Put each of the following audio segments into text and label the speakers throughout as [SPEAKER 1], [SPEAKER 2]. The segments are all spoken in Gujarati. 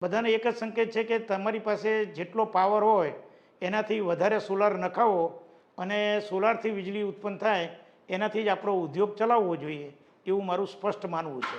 [SPEAKER 1] બધાને એક જ સંકેત છે કે તમારી પાસે જેટલો પાવર હોય એનાથી વધારે સોલાર નખાવો અને સોલારથી વીજળી ઉત્પન્ન થાય એનાથી જ આપણો ઉદ્યોગ ચલાવવો જોઈએ એવું મારું સ્પષ્ટ માનવું છે.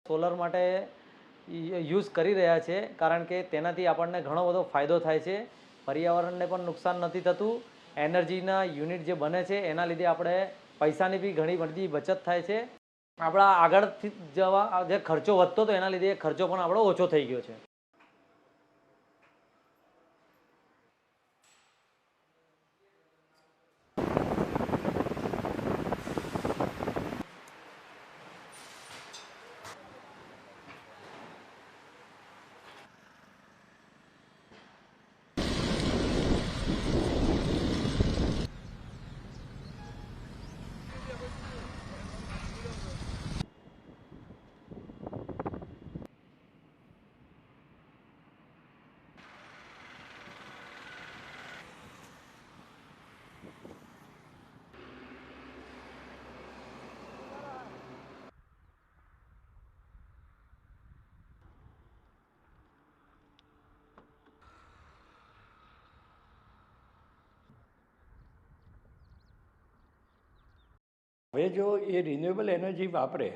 [SPEAKER 2] સોલર માટે યુઝ કરી રહ્યા છે કારણ કે તેનાથી આપણને ઘણો બધો ફાયદો થાય છે. પર્યાવરણને પણ નુકસાન નથી થતું. એનર્જીના યુનિટ જે બને છે એના લીધે આપણે પૈસાની બી ઘણી બધી બચત થાય છે. આપણા આગળથી જવા જે ખર્ચો વધતો હતો એના લીધે ખર્ચો પણ આપણો ઓછો થઈ ગયો છે.
[SPEAKER 3] હવે જો એ રિન્યુએબલ એનર્જી વાપરે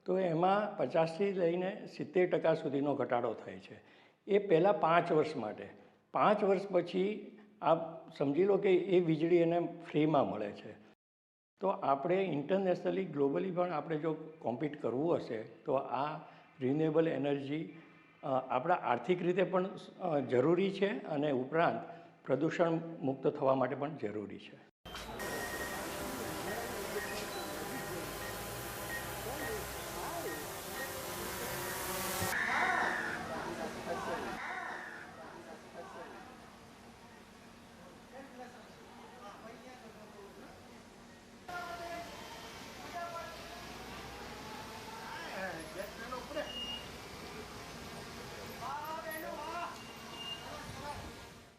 [SPEAKER 3] તો એમાં 50થી લઈને 70% સુધીનો ઘટાડો થાય છે. એ પહેલાં 5 વર્ષ માટે. 5 વર્ષ પછી આપ સમજી લો કે એ વીજળી એને ફ્રીમાં મળે છે. તો આપણે ઇન્ટરનેશનલી ગ્લોબલી પણ આપણે જો કોમ્પિટ કરવું હશે તો આ રિન્યુએબલ એનર્જી આપણા આર્થિક રીતે પણ જરૂરી છે અને ઉપરાંત પ્રદૂષણ મુક્ત થવા માટે પણ જરૂરી છે.